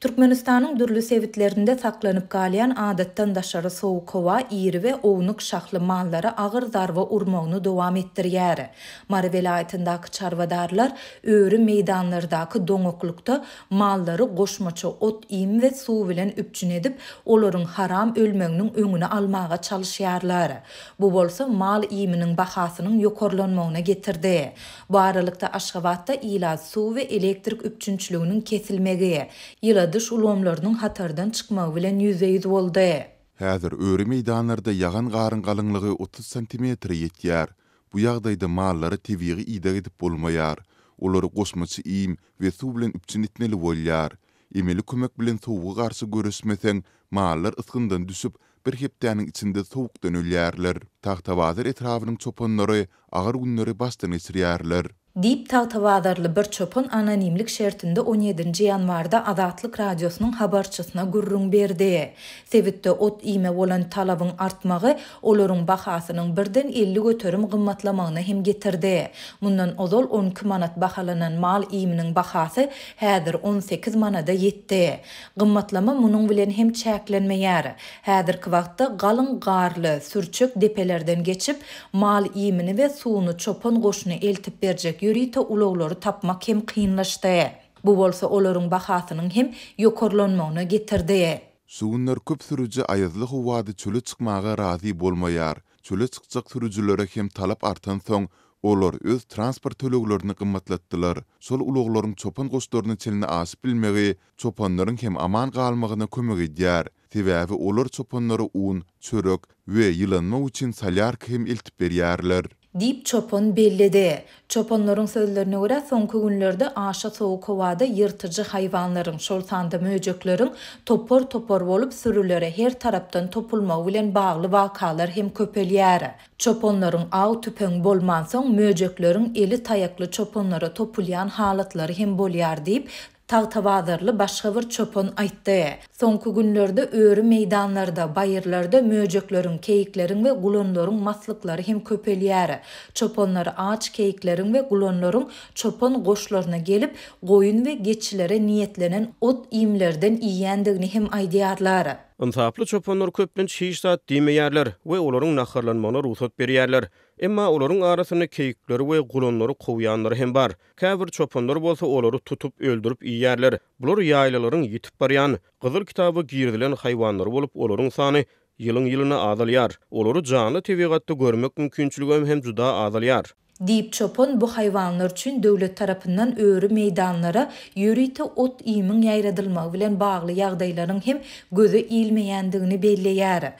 Türkmenistan'ın dürlü sevitlerinde saklanıp galyan adattan daşarı soğuk hova, iri ve oğunuk şahlı mallara ağır zarva urmağını devam ettiriyari. Mara velayetindaki çarvadarlar öğrü meydanlardaki donoklukta malları goşmaça ot, im ve su bilen üpçün edip olorun haram ölmeğinin önüne almağa çalışıyarlar. Bu bolsa mal iminin bahasının yokorlanmağına getirdi. Bu aralıkta Aşgabat'ta ilaz su ve elektrik üpçünçlüğünün kesilmegi, dış ulomlarının hatardan çıkmağı bilen %100 oldu. Häzir öýre meýdanlarda ýagan garyn galynlygy 30 cm ýetýär. Bu ýagdaýda mallary tebigi ida edip bolmaýar. Olary goşmaçy iým we suw bilen üpçün etmeli bolýar. Emeli kömek bilen sowga garşy göresmeseň, mallar ısgyndan düşüp bir hepdäniň içinde sowukdan ölýärler. Tagtabazyr etrabynyň çopanlary agyr günleri başdan geçirýärler. Dip Tagtabadarly bir çopun anonimlik şertinde 17. yanvarda Azatlyk radiosynyň habarçysyna gurrun berdi. Sebitde ot ime bolan talabın artmagy olaryň bahasynyň birden 50 göterim gymmatlamagyna hem getirdi. Mundan ozal 12 manat bahalanan mal iminiň bahasy häzir 18 manada ýetdi. Gymmatlama munyň bilen hem çäklenmeýär. Häzirki wagtda galyn garly, sürçük depelerden geçip mal imini we suwuny çopun goşuna eltip berjek ýörite ulaglary tapmak hem kynlaşdy. Bu bolsa olaryň bahasynyň hem ýokarlanmagyna getirdi. Suwunlar köp sürüji aýazly howada çöle çykmaga razy bolmaýar. Çöle çykjak sürüjilere hem talap artan soň olar öz transport töleglerini gymmatlatdylar. Şol ulaglaryň çopan goşlaryny çeline aşyp bilmegi çopanlaryň hem aman galmagyna kömek edýär. Sebäbi olar çopanlary un, çörek we ýylanma üçin salyark hem eltip berýärler. Dip çopon belledi. Çoponlaryň sözlerine göre soňky günlerde aşa soğuk howada ýyrtyjy haýwanlaryň, şol sanda möjekleriň topor bolup sürülere her tarapdan topulmagy bilen bagly wakalar hem köpelýär. Çoponlaryň aw tüpeň bolman soň möjekleriň eli taýakly çoponlara topulýan halatlary hem bolýar diýip Tagtabadarly başga bir çopon aýtdy. Soňky günlerde öýrü meýdanlarda, baýyrlarda möjekleriň, keýikleriň we gulanlaryň maslyklary hem köpelýär. Çoponlar ağaç keýikleriň we gulanlaryň çopon goşlaryna gelip goýun we geçilere niýetlenen ot imlerden iýendigini hem aýdýarlar. Insaply çopanlar köpden şeýş saat diýmeýärler we olaryň naharlanmagyna ruhsat berýärler. Emma olaryň arasyna keýikleri we gulanlary gowýanlary hem bar. Käbir çopanlar bolsa olary tutup öldürip iýýärler. Bular ýaýlalaryň ýitip barýan, gyzyl kitaby girdilen haýwanlar bolup olaryň sany ýylyň-ýylyna azalýar. Olary canly tebigatda görmek mümkinçiligi hem juda azalýar. Dip çopon bu haýwanlar üçin döwlet tarapyndan öýrü meýdanlara ýörite ot imiň ýaýradylmagy bilen bagly ýagdaýlaryň hem göze ilmeýändigini belleýär.